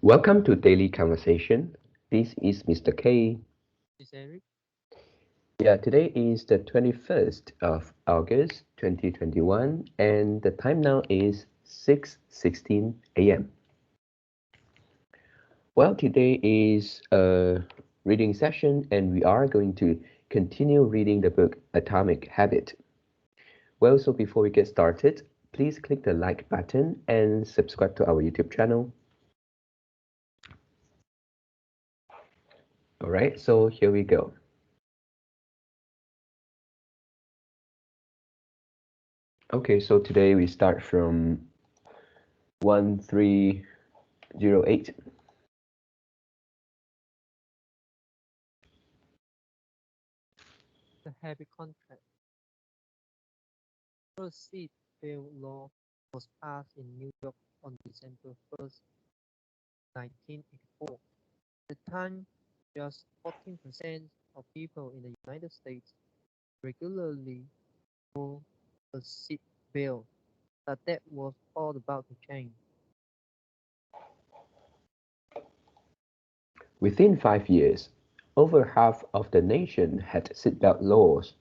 Welcome to Daily Conversation. This is Mr. K. Is Eric? Yeah, today is the 21st of August 2021 and the time now is 6:16 a.m. Well, today is a reading session and we are going to continue reading the book Atomic Habit. Well, so before we get started, please click the like button and subscribe to our YouTube channel. All right, so here we go. Okay, so today we start from 1308. The heavy contract. First seat bail law was passed in New York on December 1st, 1984. At the time, just 14% of people in the United States regularly hold a seat bail, but that was all about to change. Within 5 years, over half of the nation had seatbelt laws.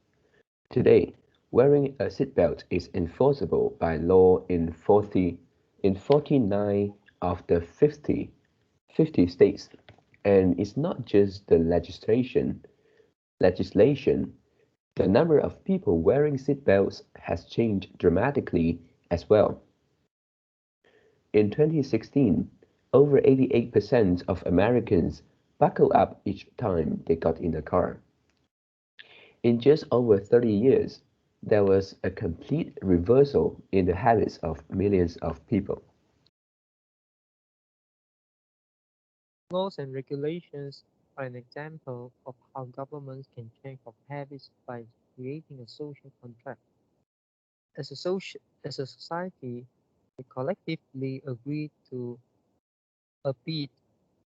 Today, wearing a seatbelt is enforceable by law in 49 of the 50 states, and it's not just the legislation. The number of people wearing seatbelts has changed dramatically as well. In 2016, over 88% of Americans buckled up each time they got in a car. In just over 30 years, there was a complete reversal in the habits of millions of people. Laws and regulations are an example of how governments can change of habits by creating a social contract. As a society, we collectively agree to abide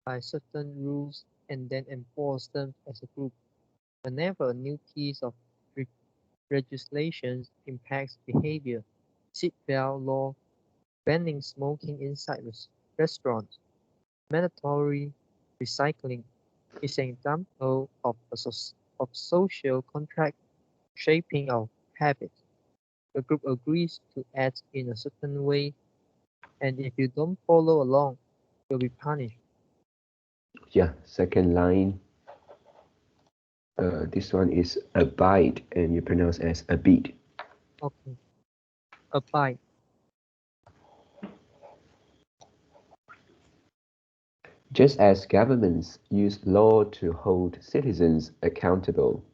by certain rules and then enforce them as a group. Whenever a new piece of re- legislation impacts behavior, seatbelt law, banning smoking inside restaurants, mandatory recycling is an example of of social contract shaping our habits. The group agrees to act in a certain way, and if you don't follow along, you'll be punished. Yeah, second line, this one is abide and you pronounce as abide. Okay. Abide. Just as governments use law to hold citizens accountable,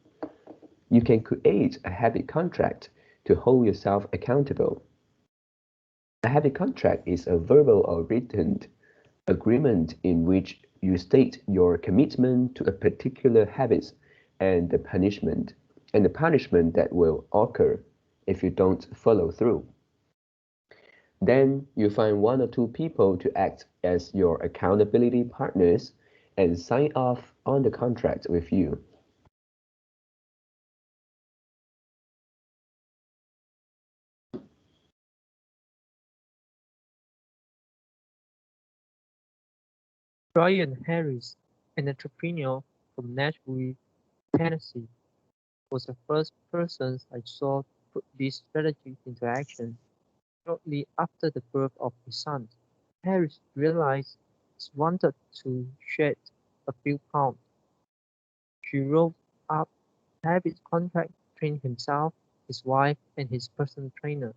you can create a habit contract to hold yourself accountable. A habit contract is a verbal or written agreement in which you state your commitment to a particular habit and the punishment that will occur if you don't follow through. Then you find one or two people to act as your accountability partners and sign off on the contract with you. Brian Harris, an entrepreneur from Nashville, Tennessee, was the first person I saw put this strategy into action. Shortly after the birth of his son, Harris realized he wanted to shed a few pounds. She wrote up habit contract between himself, his wife, and his personal trainer.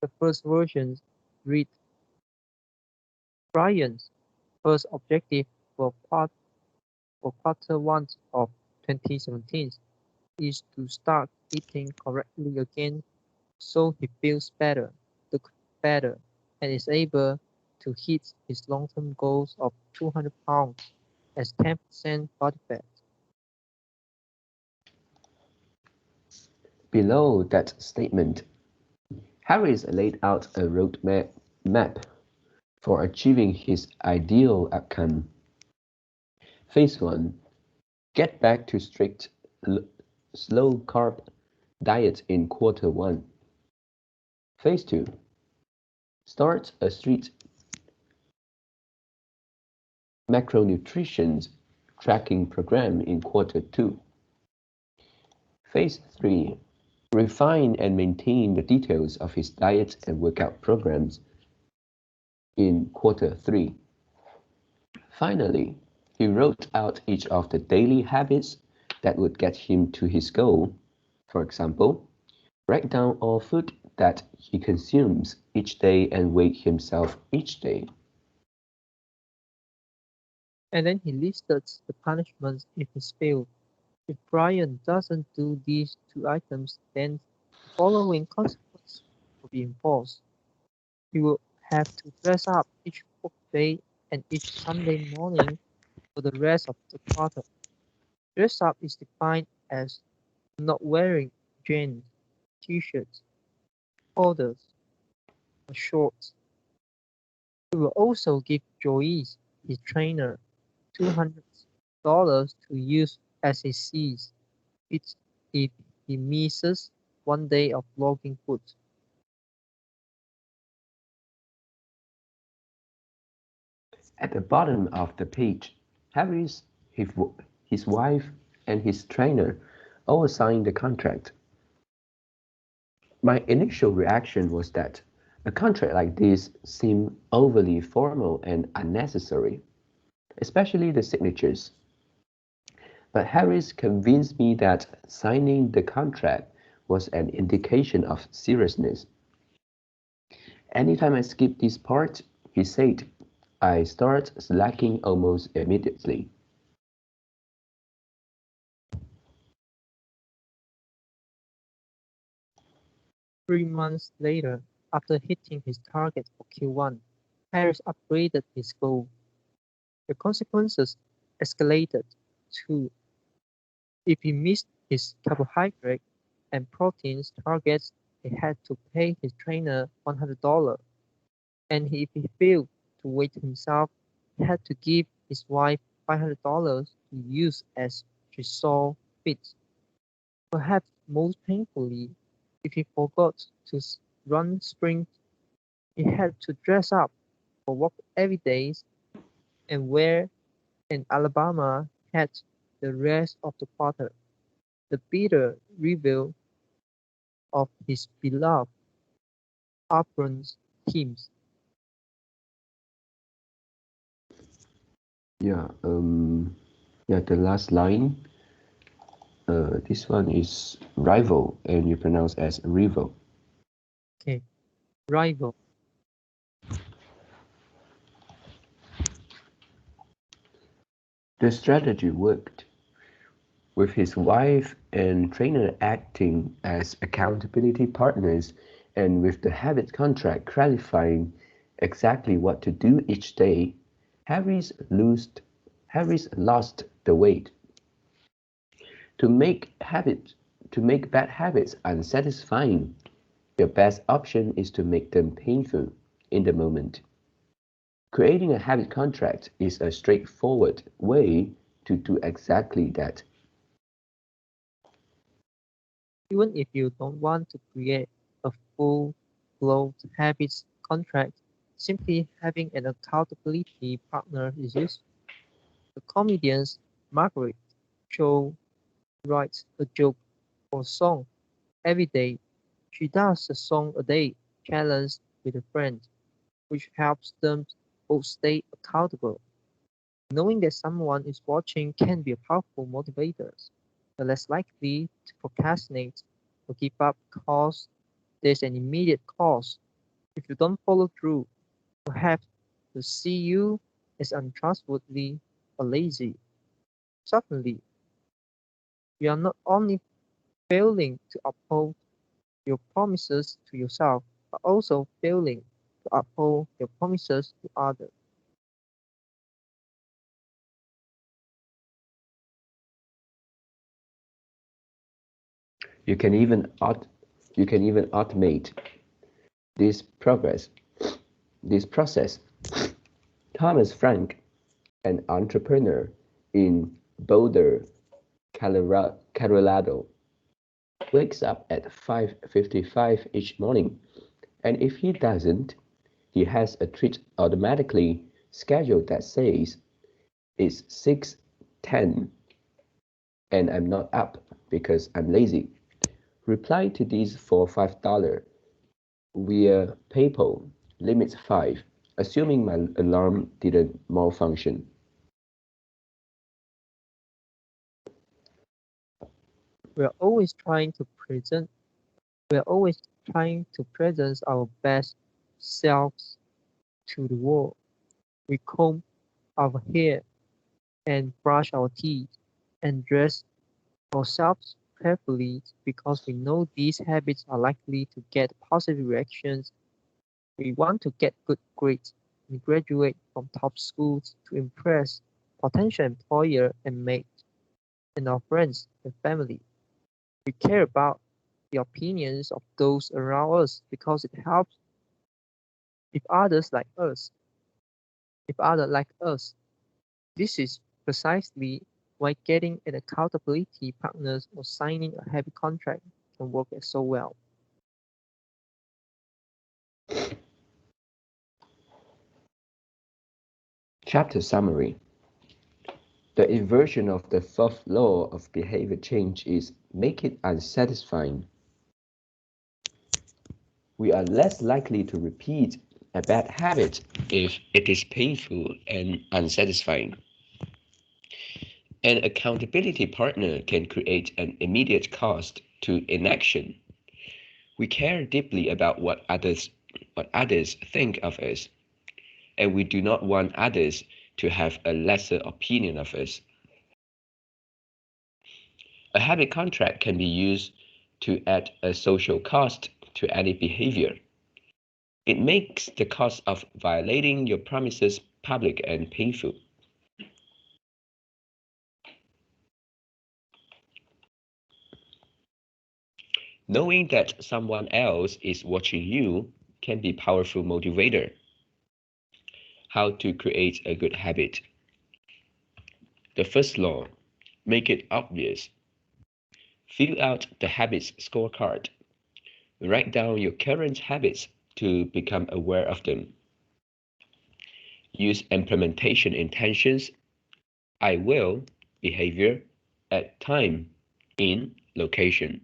The first version read, Brian's first objective for quarter 1 of 2017 is to start eating correctly again so he feels better, looks better, and is able to hit his long-term goals of 200 pounds as 10% body fat. Below that statement, Harris laid out a roadmap map for achieving his ideal outcome. Phase 1, get back to strict slow carb diet in quarter 1. Phase 2, start a strict macronutrition tracking program in quarter 2. Phase 3. Refine and maintain the details of his diet and workout programs in quarter 3. Finally, he wrote out each of the daily habits that would get him to his goal. For example, write down all food that he consumes each day and weigh himself each day. And then he listed the punishments if he failed. If Brian doesn't do these 2 items, then the following consequences will be enforced. He will have to dress up each workday and each Sunday morning for the rest of the quarter. Dress up is defined as not wearing jeans, t-shirts, orders, or shorts. He will also give Joyce, his trainer, $200 to use as he sees fit if he misses one day of logging food. At the bottom of the page, Harris, his wife, and his trainer all signed the contract. My initial reaction was that a contract like this seemed overly formal and unnecessary, especially the signatures. But Harris convinced me that signing the contract was an indication of seriousness. Anytime I skip this part, he said, I start slacking almost immediately. 3 months later, after hitting his target for Q1, Harris upgraded his goal. The consequences escalated to if he missed his carbohydrate and proteins targets, he had to pay his trainer $100, and if he failed to weigh himself, he had to give his wife $500 to use as she saw fit. Perhaps most painfully, if he forgot to run sprint, he had to dress up for work every day and wear an Alabama hat the rest of the quarter. The bitter reveal of his beloved Auburn teams. Yeah, the last line. This one is rival, and you pronounce as rival. Okay, rival. The strategy worked, with his wife and trainer acting as accountability partners, and with the habit contract clarifying exactly what to do each day. Harris lost, Harris lost the weight. To make habits, to make bad habits unsatisfying, your best option is to make them painful in the moment. Creating a habit contract is a straightforward way to do exactly that. Even if you don't want to create a full-blown habits contract, simply having an accountability partner is useful. The comedians Margaret Cho writes a joke or song every day. She does a song a day challenge with a friend, which helps them both stay accountable. Knowing that someone is watching can be a powerful motivator. You're less likely to procrastinate or give up because there's an immediate cost. If you don't follow through, perhaps they'll see you as untrustworthy or lazy. Suddenly, you are not only failing to uphold your promises to yourself, but also failing to uphold your promises to others. You can even automate this progress, this process. Thomas Frank, an entrepreneur in Boulder, Colorado, wakes up at 5:55 each morning, and if he doesn't, he has a tweet automatically scheduled that says, It's 6:10 and I'm not up because I'm lazy. Reply to these for $5 via PayPal. Limit 5, assuming my alarm didn't malfunction. We are always trying to present we are always trying to present our best selves to the world. We comb our hair and brush our teeth and dress ourselves carefully because we know these habits are likely to get positive reactions. We want to get good grades and graduate from top schools to impress potential employer and mates and our friends and family. We care about the opinions of those around us because it helps if others like us. If others like us, this is precisely why getting an accountability partner or signing a heavy contract can work so well. Chapter summary. The inversion of the fourth law of behavior change is make it unsatisfying. We are less likely to repeat a bad habit if it is painful and unsatisfying. An accountability partner can create an immediate cost to inaction. We care deeply about what others think of us, and we do not want others to have a lesser opinion of us. A habit contract can be used to add a social cost to any behavior. It makes the cost of violating your promises public and painful. Knowing that someone else is watching you can be a powerful motivator. How to create a good habit. The first law, make it obvious. Fill out the habits scorecard. Write down your current habits to become aware of them. Use implementation intentions. I will, behavior, at time, in, location.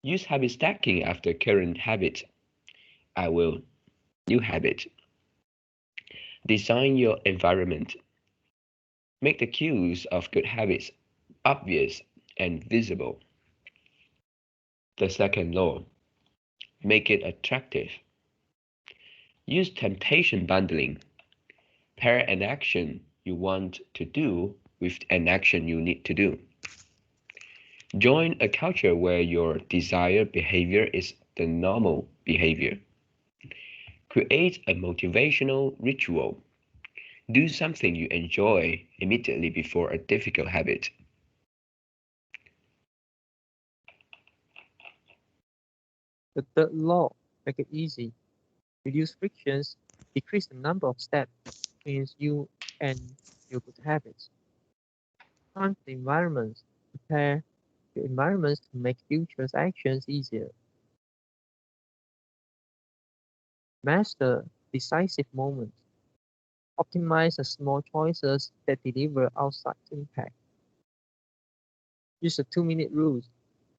Use habit stacking after current habit. I will, new habit. Design your environment. Make the cues of good habits obvious and visible. The second law, make it attractive. Use temptation bundling. Pair an action you want to do with an action you need to do. Join a culture where your desired behavior is the normal behavior. Create a motivational ritual. Do something you enjoy immediately before a difficult habit. The third law, make it easy. Reduce frictions, decrease the number of steps between you and your good habits. Time the environments, prepare your environments to make future actions easier. Master decisive moments. Optimize the small choices that deliver outside impact. Use the 2-minute rule.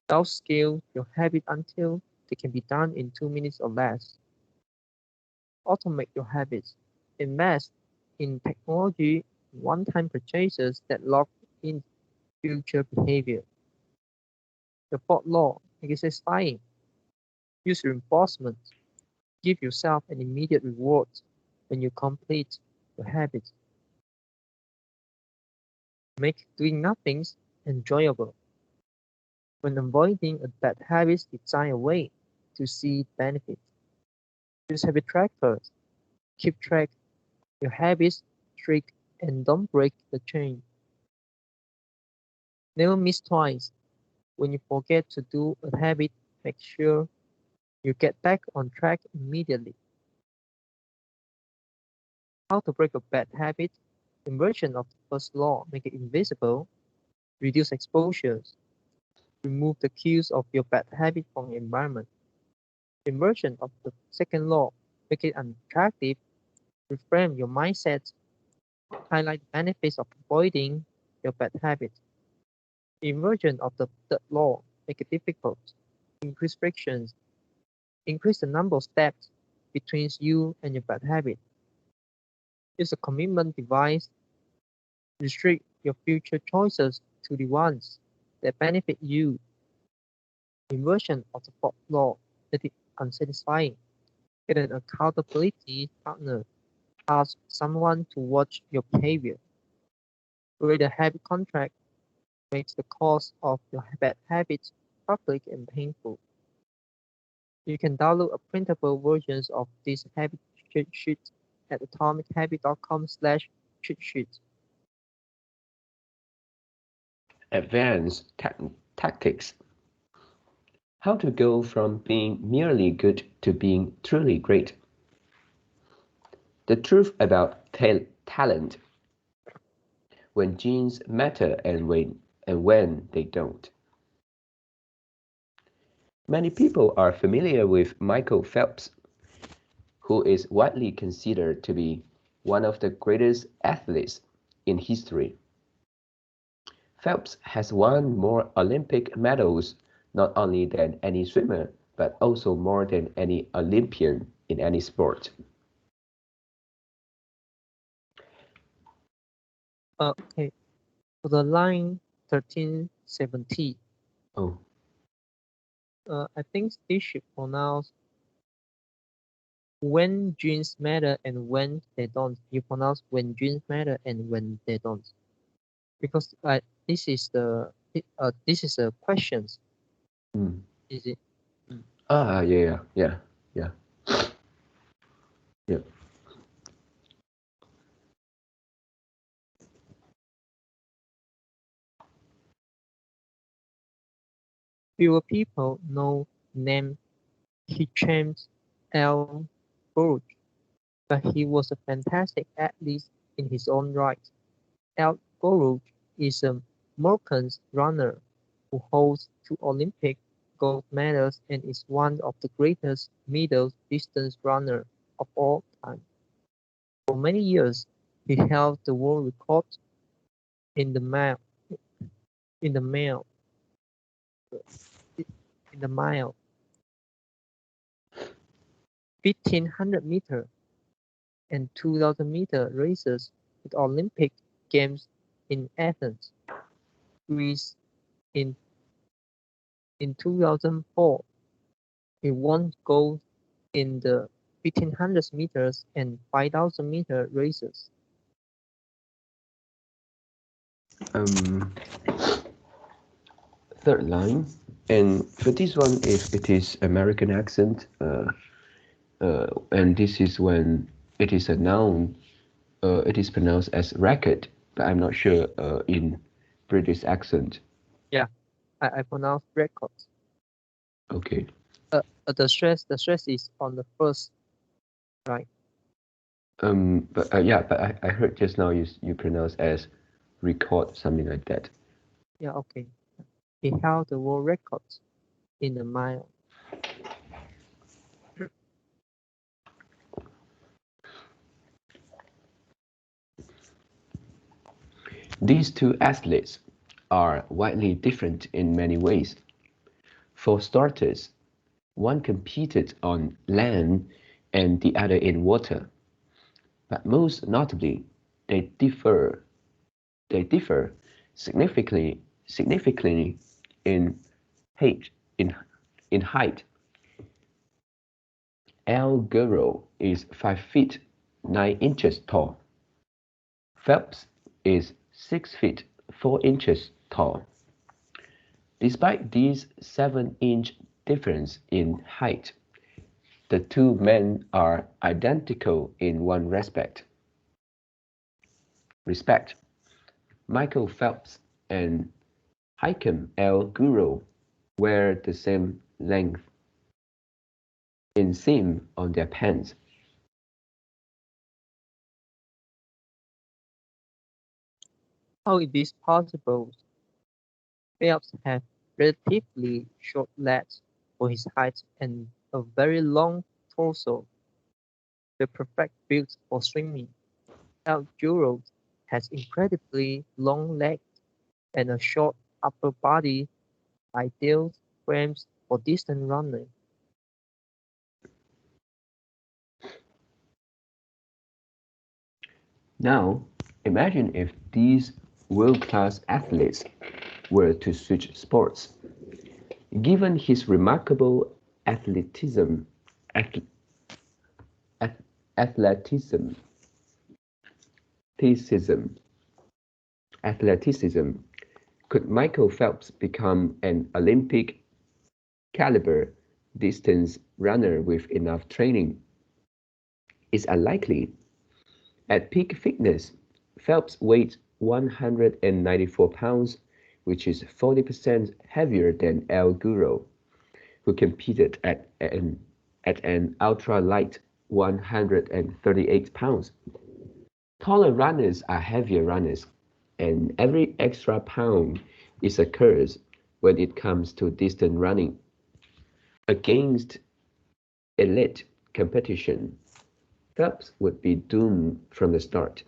Downscale your habit until they can be done in 2 minutes or less. Automate your habits. Invest in technology one-time purchases that lock in future behavior. The fourth law, make it satisfying. Use reinforcement. Give yourself an immediate reward when you complete your habit. Make doing nothing enjoyable. When avoiding a bad habit, design a way to see benefits. Use habit trackers. Keep track of your habits, trick, and don't break the chain. Never miss twice. When you forget to do a habit, make sure you get back on track immediately. How to break a bad habit? Inversion of the first law, make it invisible. Reduce exposures. Remove the cues of your bad habit from your environment. Inversion of the second law, make it unattractive. Reframe your mindset. highlight the benefits of avoiding your bad habit. Inversion of the third law make it difficult. Increase frictions. Increase the number of steps between you and your bad habit. Use a commitment device. Restrict your future choices to the ones that benefit you. Inversion of the fourth law that is unsatisfying. Get an accountability partner. Ask someone to watch your behavior. Create a habit contract. Makes the cause of your bad habits public and painful. You can download a printable versions of this habit cheat sheet at atomic.habit.com/cheat sheet. Advanced tactics. How to go from being merely good to being truly great. The truth about talent, when genes matter and when they don't. Many people are familiar with Michael Phelps, who is widely considered to be one of the greatest athletes in history. Phelps has won more Olympic medals not only than any swimmer, but also more than any Olympian in any sport. Okay, for the line 1370, Oh, I think this should pronounce when genes matter and when they don't. You pronounce when genes matter and when they don't, because this is the questions. mm. Is it? Mm. Yeah. Yeah. Fewer people know name James L. Gore, but he was a fantastic athlete in his own right. Al Gore is a Moroccan runner who holds two Olympic gold medals and is one of the greatest middle distance runners of all time. For many years, he held the world record in the mile, in the mile, in the mile, 1500-meter and 2000-meter races at Olympic Games in Athens, Greece in 2004. He won gold in the 1500 meters and 5000 meter races. Um, Third line, and for this one, if it is American accent, and this is when it is a noun, it is pronounced as record, but I'm not sure in British accent. Yeah, I pronounce records. Okay. The stress is on the first, right? But yeah, but I heard just now you pronounce as record something like that. Yeah, okay. He held the world records in the mile. These two athletes are widely different in many ways. For starters, one competed on land and the other in water, but most notably, they differ they differ significantly in height. In, in height. El Guro is 5 feet 9 inches tall. Phelps is 6 feet 4 inches tall. Despite this 7-inch difference in height, the two men are identical in one respect. Michael Phelps and Hakim El Guro wear the same length inseam on their pants. How is this possible? Phelps had relatively short legs for his height and a very long torso, the perfect build for swimming. El Giro has incredibly long legs and a short upper body, ideal frames for distance running. Now, imagine if these world-class athletes were to switch sports. Given his remarkable athleticism, ath- ath- athleticism, athleticism, athleticism, could Michael Phelps become an Olympic caliber distance runner with enough training? It's unlikely. At peak fitness, Phelps weighed 194 pounds, which is 40% heavier than El Guro, who competed at an ultra-light 138 pounds. Taller runners are heavier runners, and every extra pound is a curse when it comes to distance running. Against elite competition, Phelps would be doomed from the start.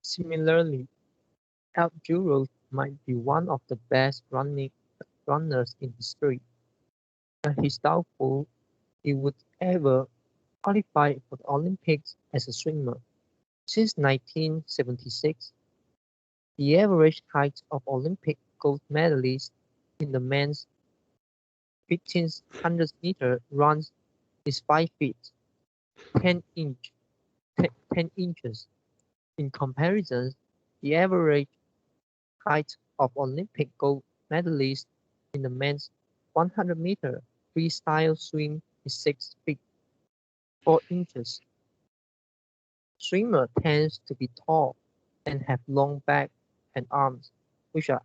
Similarly, Outdoors might be one of the best runners in history, but it's doubtful he would ever qualify for the Olympics as a swimmer. Since 1976, the average height of Olympic gold medalists in the men's 1500 meter runs is 5 feet 10 inch 10 inches. In comparison, the average height of Olympic gold medalists in the men's 100 meter freestyle swim is 6 feet 4 inches. Swimmer tends to be tall and have long back and arms, which are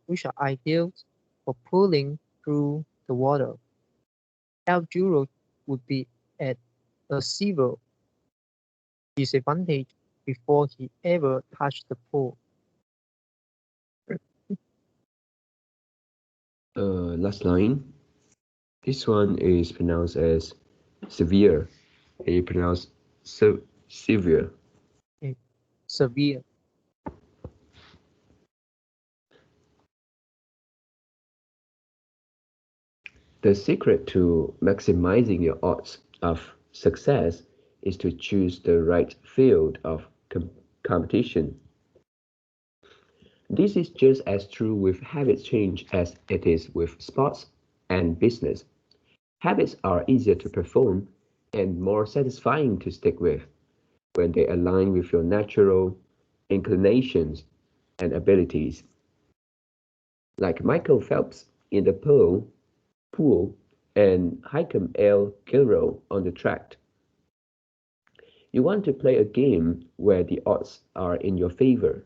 which are ideal for pulling through the water. Al would be at a severe disadvantage before he ever touched the pool. Last line. This one is pronounced as severe. It pronounced severe. Okay. Severe. The secret to maximizing your odds of success is to choose the right field of competition. This is just as true with habit change as it is with sports and business. Habits are easier to perform and more satisfying to stick with when they align with your natural inclinations and abilities. Like Michael Phelps in the pool and Hikem L. Gilroy on the track. You want to play a game where the odds are in your favor.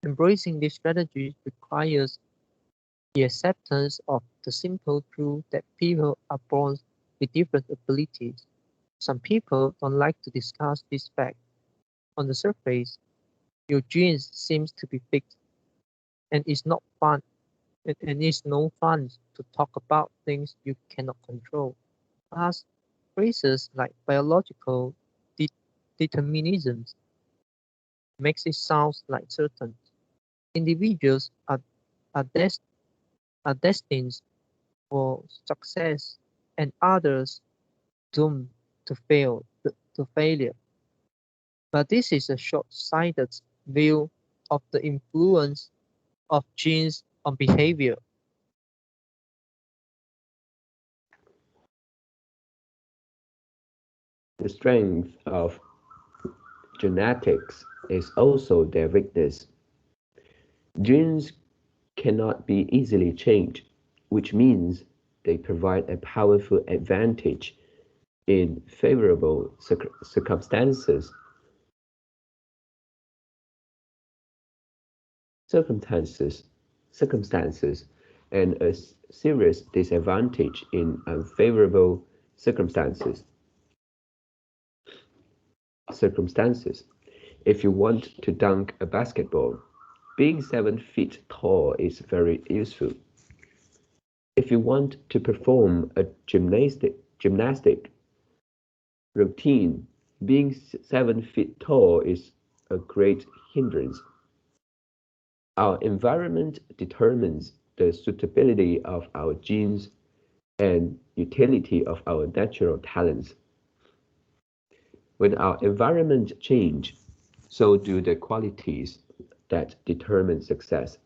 Embracing this strategy requires the acceptance of the simple truth that people are born with different abilities. Some people don't like to discuss this fact. On the surface, your genes seems to be fixed, and it's no fun to talk about things you cannot control. As phrases like biological de- determinism makes it sound like certain. Individuals are, des- are destined for success and others doomed to failure. But this is a short-sighted view of the influence of genes on behavior. The strength of genetics is also their weakness. Genes cannot be easily changed, which means they provide a powerful advantage in favorable circumstances, circumstances, and a serious disadvantage in unfavorable circumstances. Circumstances. If you want to dunk a basketball, Being 7 feet tall is very useful. If you want to perform a gymnastic routine, being 7 feet tall is a great hindrance. Our environment determines the suitability of our genes and utility of our natural talents. When our environment change, so do the qualities that determine success.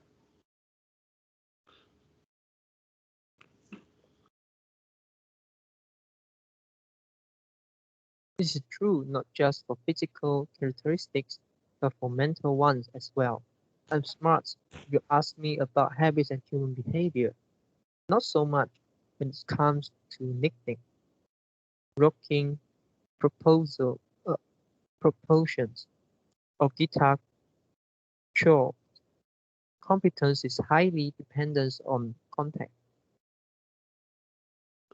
This is true not just for physical characteristics, but for mental ones as well. I'm smart if you ask me about habits and human behavior, not so much when it comes to knitting, rocking, proposal, uh, proportions, or guitar chord. Competence is highly dependent on context.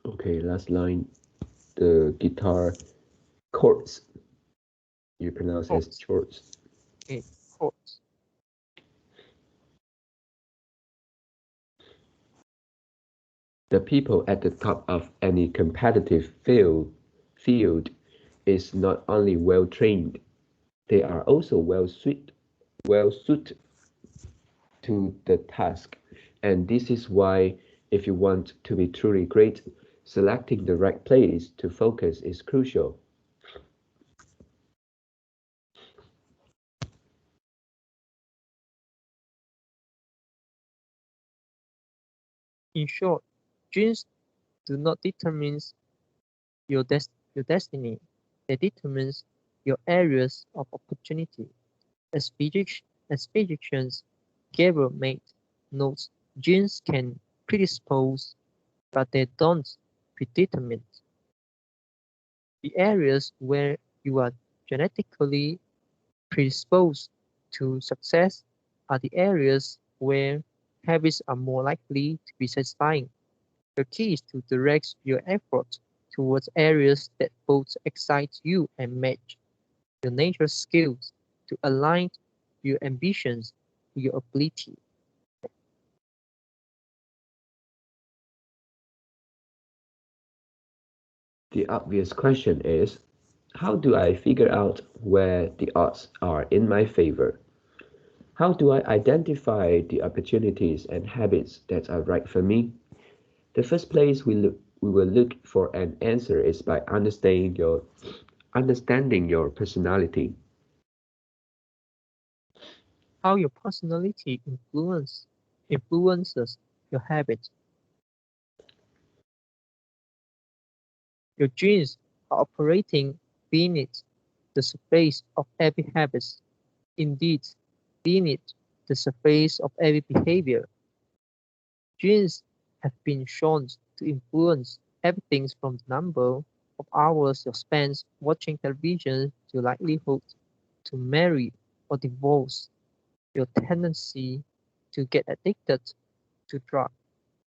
Okay, last line. The guitar chords. You pronounce as Chords, chords. okay, chords. The people at the top of any competitive field is not only well trained, they are also well suited to the task. And this is why, if you want to be truly great, selecting the right place to focus is crucial. In short, genes do not determine your destiny. They determine your areas of opportunity. As physicians Gabriel made notes, genes can predispose, but they don't predetermine. The areas where you are genetically predisposed to success are the areas where habits are more likely to be satisfying. The key is to direct your efforts towards areas that both excite you and match your natural skills to align your ambitions to your ability. The obvious question is, how do I figure out where the odds are in my favor? How do I identify the opportunities and habits that are right for me? The first place we will look for an answer is by understanding your personality. How your personality influences your habits. Your genes are operating beneath the surface of every habit, indeed, beneath the surface of every behavior. Genes have been shown to influence everything from the number of hours you spend watching television to likelihood to marry or divorce, your tendency to get addicted to drugs,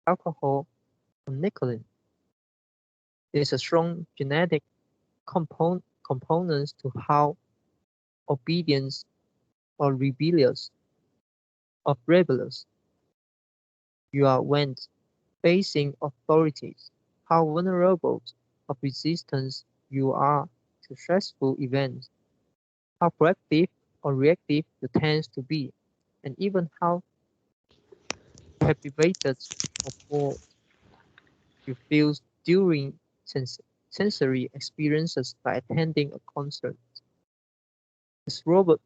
alcohol, or nicotine. There's a strong genetic component to how obedient or rebellious you are when facing authorities, how vulnerable of resistance you are to stressful events, how proactive or reactive you tend to be, and even how captivated or bored you feel during sensory experiences like attending a concert. As Robert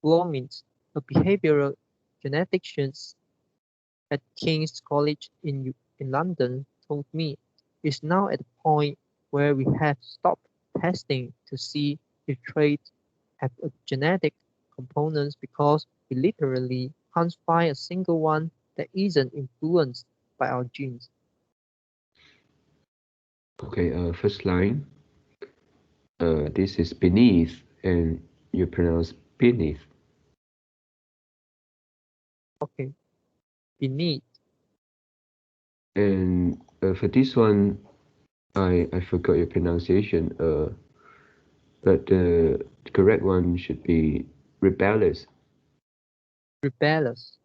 Blooming, a behavioral genetician at King's College in London, told me, is now at the point where we have stopped testing to see if traits have a genetic component because we literally can't find a single one that isn't influenced by our genes. Okay, first line. This is beneath, and you pronounce beneath. Okay, beneath. And for this one, I forgot your pronunciation. But the correct one should be rebellious. rebellious,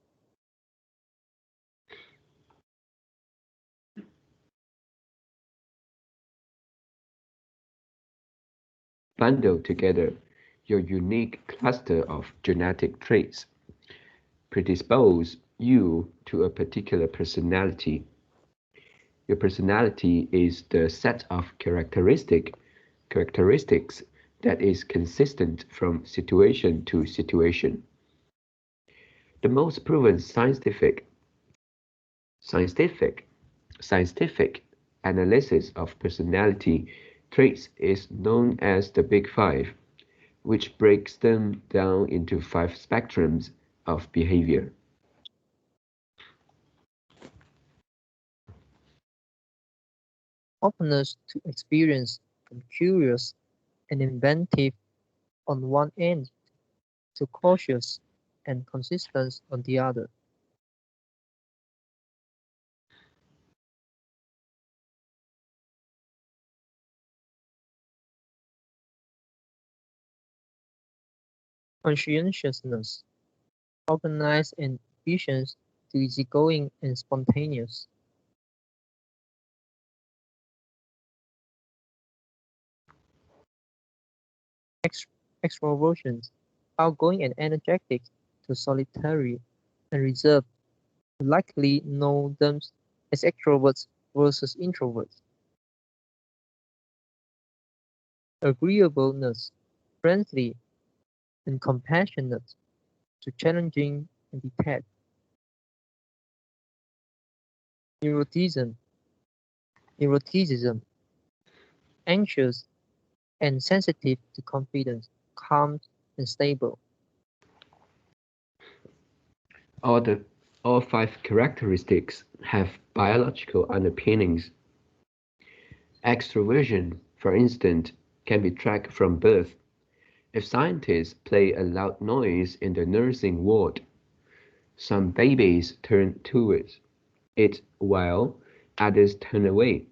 Bundle together your unique cluster of genetic traits, predispose you to a particular personality. Your personality is the set of characteristics that is consistent from situation to situation. The most proven scientific scientific analysis of personality traits is known as the Big Five, which breaks them down into five spectrums of behavior. openness to experience from curious and inventive on one end to cautious and consistent on the other. Conscientiousness, organized and efficient to easygoing and spontaneous. Ex- Extroversions, outgoing and energetic to solitary and reserved. You likely know them as extroverts versus introverts. Agreeableness, friendly and compassionate to challenging and detached. Neuroticism, neuroticism, anxious and sensitive to confidence, calm and stable. All the all five characteristics have biological underpinnings. Extroversion, for instance, can be tracked from birth. If scientists play a loud noise in the nursing ward, some babies turn towards it while others turn away.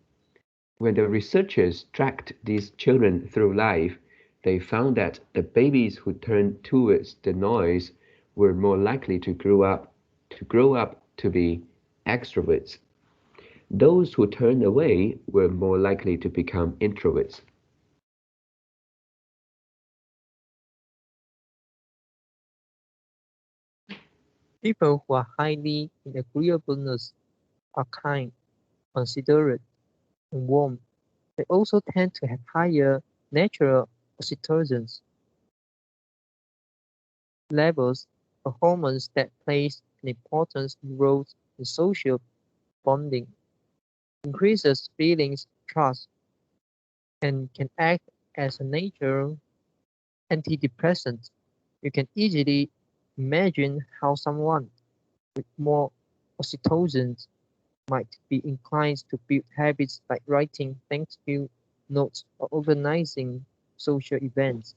When the researchers tracked these children through life, they found that the babies who turned towards the noise were more likely to grow up to be extroverts. Those who turned away were more likely to become introverts. People who are highly in agreeableness are kind, considerate, and warm. They also tend to have higher natural oxytocin levels, a hormone that plays an important role in social bonding, increases feelings of trust, and can act as a natural antidepressant. You can easily imagine how someone with more oxytocin might be inclined to build habits like writing thank you notes or organizing social events.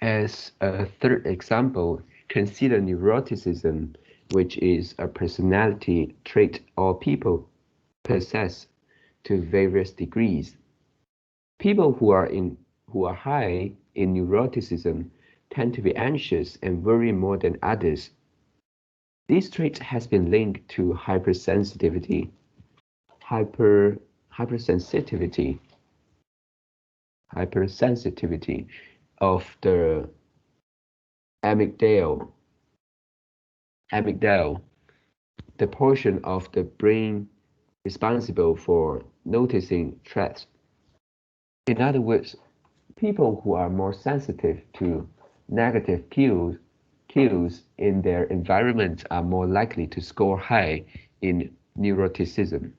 As a third example, consider neuroticism, which is a personality trait all people possess to various degrees. People who are high in neuroticism tend to be anxious and worry more than others. This trait has been linked to hyper hypersensitivity, hypersensitivity of the amygdala, amygdala, the portion of the brain responsible for noticing threats. In other words, people who are more sensitive to negative cues in their environment are more likely to score high in neuroticism.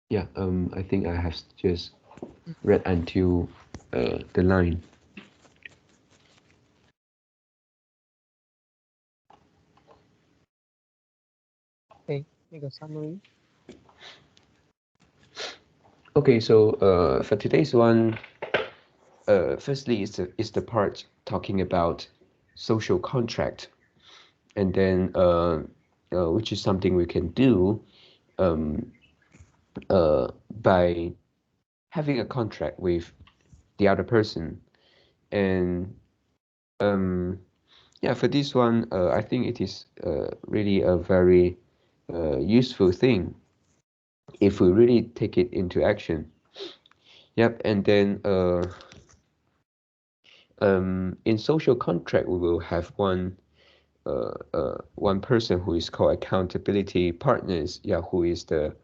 Yeah, I think I have just read until the line. Okay, make a summary. Okay, so for today's one, firstly is the part talking about social contract, and then which is something we can do um, by having a contract with the other person. And yeah, for this one, I think it is really a very useful thing if we really take it into action. Yep, and then in social contract, we will have one person who is called accountability partners. Yeah, who is the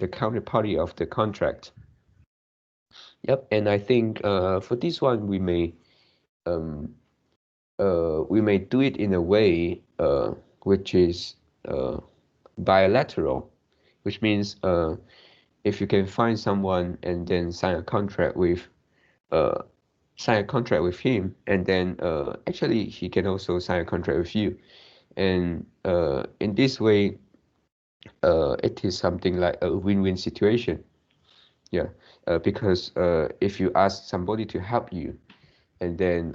counterparty of the contract. Yep, and I think for this one um we may do it in a way which is bilateral, which means if you can find someone and then uh, sign a contract with him, and then actually he can also sign a contract with you, and in this way, it is something like a win-win situation. Yeah, because if you ask somebody to help you, and then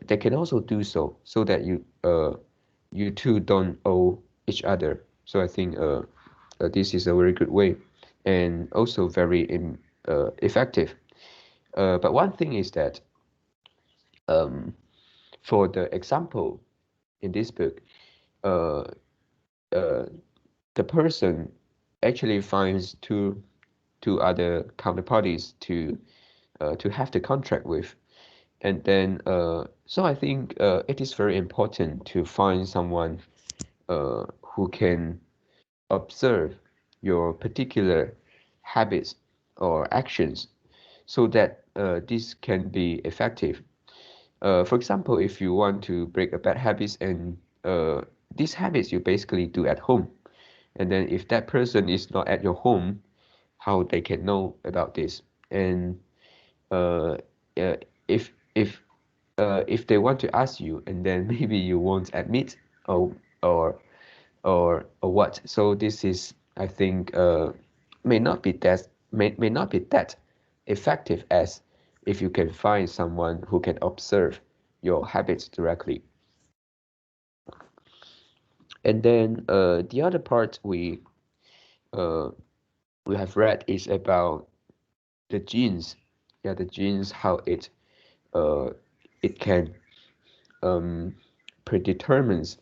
they can also do so, so that you two don't owe each other. So I think this is a very good way, and also very effective. But one thing is that um, for the example in this book, uh, uh, the person actually finds two other counterparties to have the contract with. And then, so I think it is very important to find someone who can observe your particular habits or actions so that this can be effective. For example, if you want to break a bad habits, and these habits you basically do at home, and then if that person is not at your home, how they can know about this? And uh, uh, if if they want to ask you, and then maybe you won't admit, or or or what. So this is, I think, may not be that effective as if you can find someone who can observe your habits directly. And then the other part uh, we have read is about the genes. Yeah, the genes, how uh, it can predetermines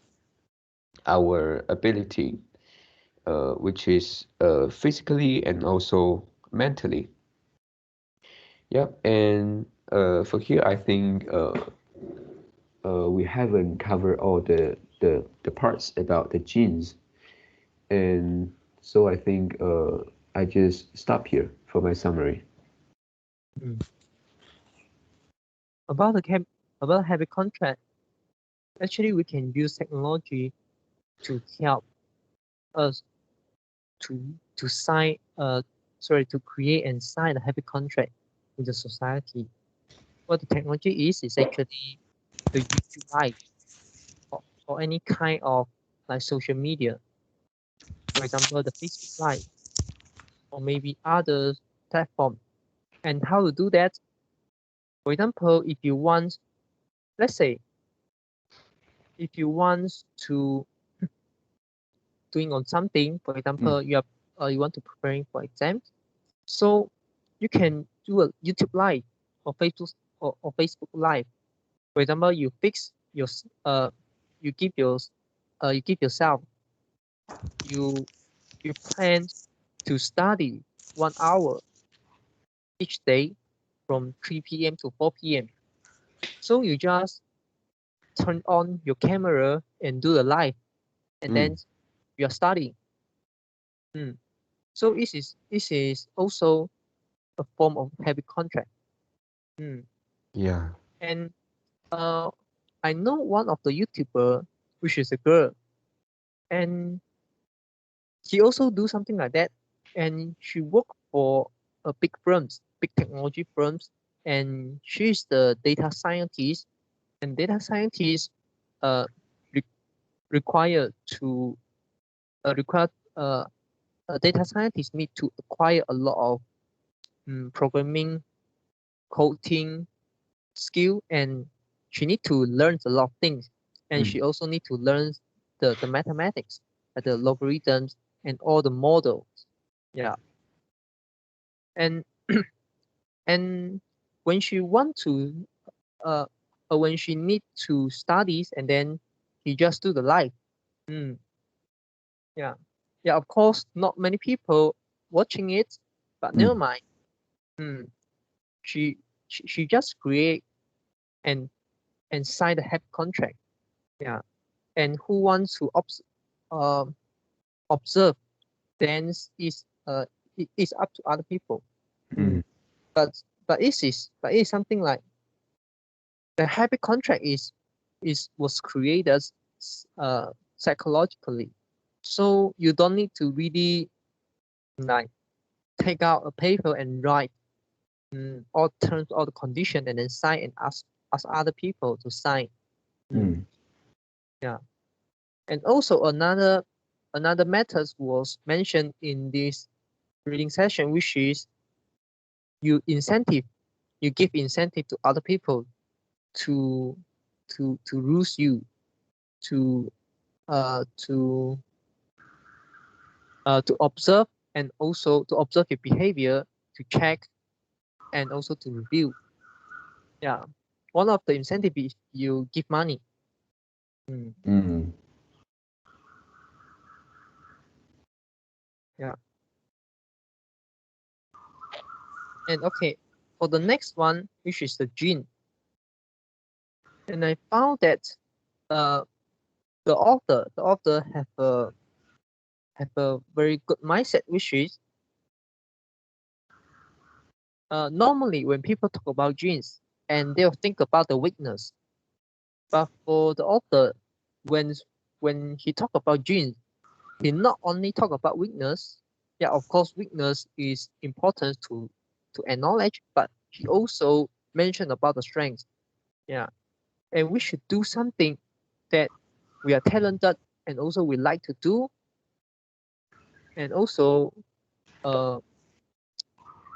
our ability, which is physically and also mentally. Yep, and for here, I think we haven't covered all the parts about the genes, and so I think I just stop here for my summary. Mm. About the about habit contract, actually we can use technology to help us to sign to create and sign a habit contract with the society. What the technology is actually the YouTube Live, or any kind of like social media. For example, the Facebook Live, or maybe other platform. And how to do that? For example, if you want, let's say, if you want to doing on something, for Mm, example, you want to preparing for exams, so you can do a YouTube Live or Facebook Live. For example, you give your you give yourself you you plan to study 1 hour each day from 3 p.m. to 4 p.m. So you just turn on your camera and do the live, and then mm, you are studying. Mm. So this is also a form of habit contract. Mm. yeah. And uh, I know one of the YouTuber, which is a girl, and she also do something like that, and she work for a big firms, big technology firms, and she's the data scientist, and data scientists uh re- required to require a data scientist need to acquire a lot of programming, coding skill, and she need to learn a lot of things, and Mm, she also need to learn the mathematics, the logarithms, and all the models. Yeah. And and when she want to uh when she need to studies, and then he just do the live. Mm, yeah, yeah. Of course, not many people watching it, but never Mm. mind. Mm, she, she just create and sign the happy contract. Yeah, and who wants to observe, then it is up to other people. Mm. Mm. But it is something like the happy contract was created uh psychologically, so you don't need to really like take out a paper and write all terms, all the condition, and then sign and ask other people to sign. Mm, Mm. yeah. And also another method was mentioned in this reading session, which is you incentive you give incentive to other people to lose you, to to to observe, and also to observe your behavior, to check, and also to review. Yeah, one of the incentive is you give money. Mm, Mm. yeah. And okay, for the next one, which is the gene, and I found that uh the author have a very good mindset, which is normally when people talk about genes, and they'll think about the weakness. But for the author, when he talk about genes, he not only talk about weakness. Yeah, of course, weakness is important to acknowledge, but he also mentioned about the strengths. Yeah, and we should do something that we are talented, and also we like to do, and also uh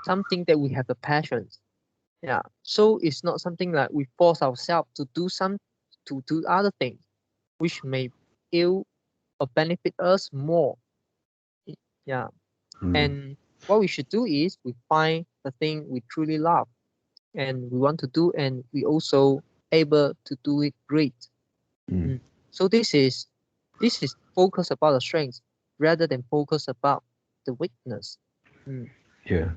something that we have the passion. Yeah, so it's not something like we force ourselves to do to do other things which may ill or benefit us more. Yeah, Mm. and what we should do is we find the thing we truly love and we want to do, and we also able to do it great. Mm. Mm. So this is focus about the strengths rather than focus about the weakness. Mm. Yeah.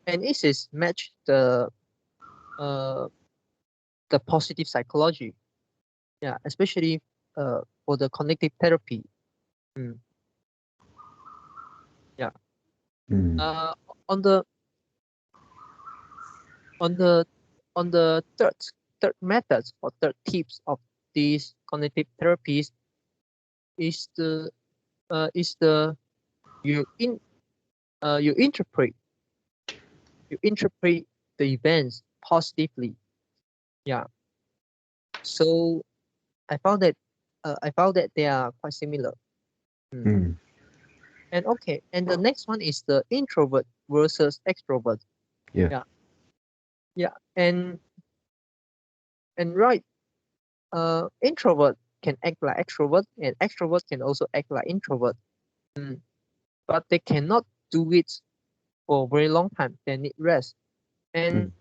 And this is match uh the positive psychology. Yeah, especially for the cognitive therapy. Mm. Yeah. Mm. Uh, on the on the on the third methods or third tips of these cognitive therapies is the you in you interpret the events positively. Yeah. So I found that they are quite similar. Mm. Mm. And okay, and the next one is the introvert versus extrovert. Yeah. Yeah. Yeah. And right, introvert can act like extrovert, and extrovert can also act like introvert. Mm. But they cannot do it for a very long time. They need rest. Mm.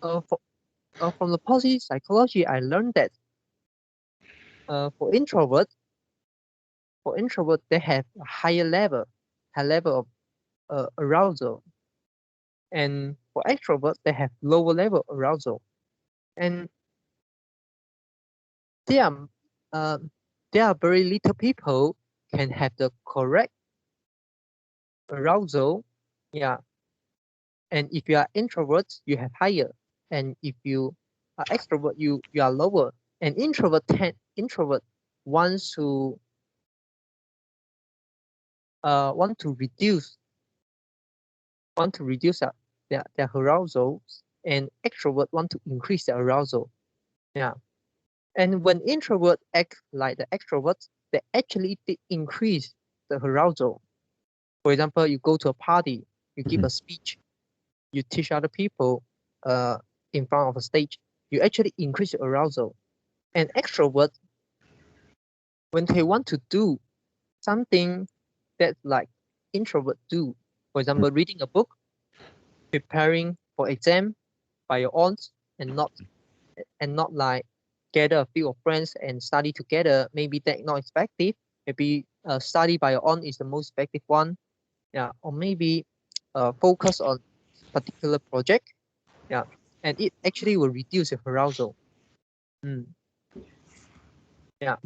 And for, from the positive psychology, I learned that for introvert, they have a high level of arousal, and for extrovert, they have lower level arousal. And there are uh, there are very little people can have the correct arousal. Yeah, and if you are introvert, you have higher, and if you are extrovert, you are lower. And introvert wants to want to reduce their arousal, and extrovert want to increase their arousal. Yeah, and when introvert act like the extrovert, they actually increase the arousal. For example, you go to a party, you give Mm. a speech, you teach other people uh, in front of a stage, you actually increase your arousal. And extrovert, when they want to do something that like introvert do, for Mm. example, reading a book, preparing for exam by your own, and not like gather a few of friends and study together. Maybe that's not effective. Maybe study by your own is the most effective one. Yeah, or maybe focus on particular project. Yeah, and it actually will reduce your arousal. Mm. Yeah,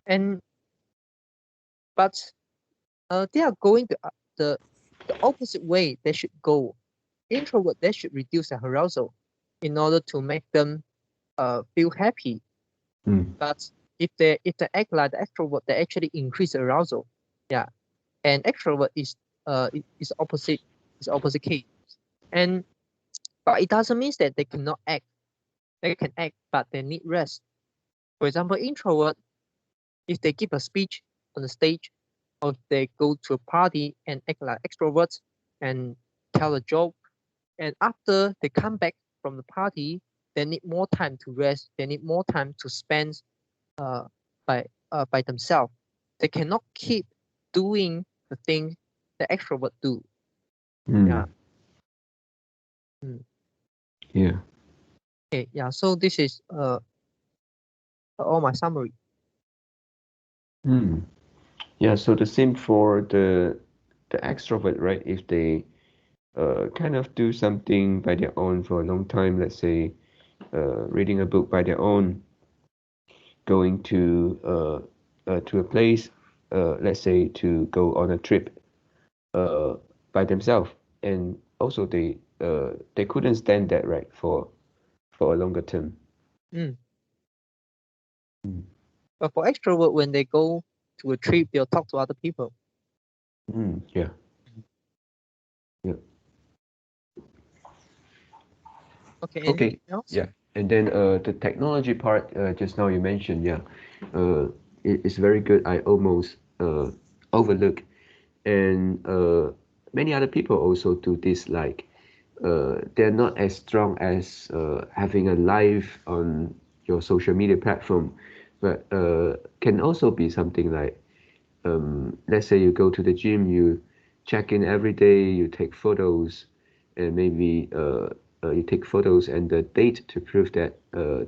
and but they are going the opposite way. They should go. Introvert, they should reduce their arousal in order to make them feel happy. But if they act like the extrovert, they actually increase arousal. Yeah, and extrovert is opposite, case. And but it doesn't mean that they cannot act. They can act, but they need rest. For example, introvert, if they give a speech on the stage, or if they go to a party and act like extroverts and tell a joke, and after they come back from the party, they need more time to rest. They need more time to spend uh, by themselves. They cannot keep doing the things the extrovert do. Yeah. Mm. Yeah. Okay. Yeah. So this is all my summary. Yeah, so the same for the extrovert, right? If they kind of do something by their own for a long time, let's say reading a book by their own, going to a place, let's say to go on a trip uh, by themselves, and also they couldn't stand that, right, for a longer term. Mm. Mm. But for extrovert, when they go to a trip, they'll talk to other people. Yeah. Yeah. Okay. Okay. Anything else? Yeah. And then the technology part, just now you mentioned, yeah, it's very good. I almost overlook, and many other people also do this. Like, they're not as strong as having a live on your social media platform, but can also be something like, let's say you go to the gym, you check in every day, you take photos, and maybe you take photos and the date to prove that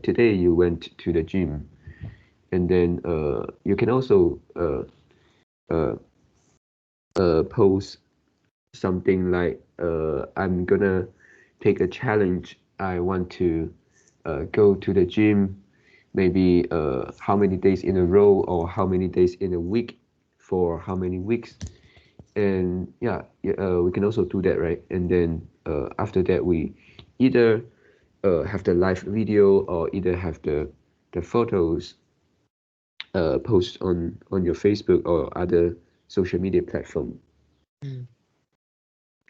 today you went to the gym. And then you can also uh, post something like, I'm gonna take a challenge. I want to go to the gym maybe how many days in a row or how many days in a week for how many weeks. And yeah, we can also do that, right? And then after that, we either have the live video or either have the photos post on your Facebook or other social media platform. Mm.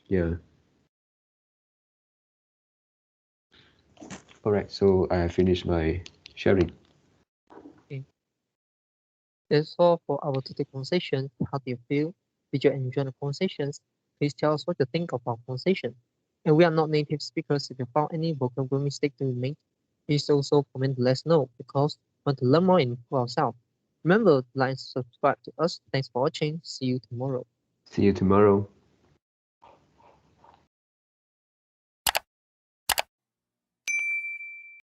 Yeah. All right. So I have finished my sharing. Okay. That's all for our today conversation. How do you feel? Did you enjoy the conversations? Please tell us what you think of our conversation. And we are not native speakers. If you found any vocabulary mistake to be made, please also comment to let us know, because we want to learn more and improve ourselves. Remember to like and subscribe to us. Thanks for watching. See you tomorrow. See you tomorrow.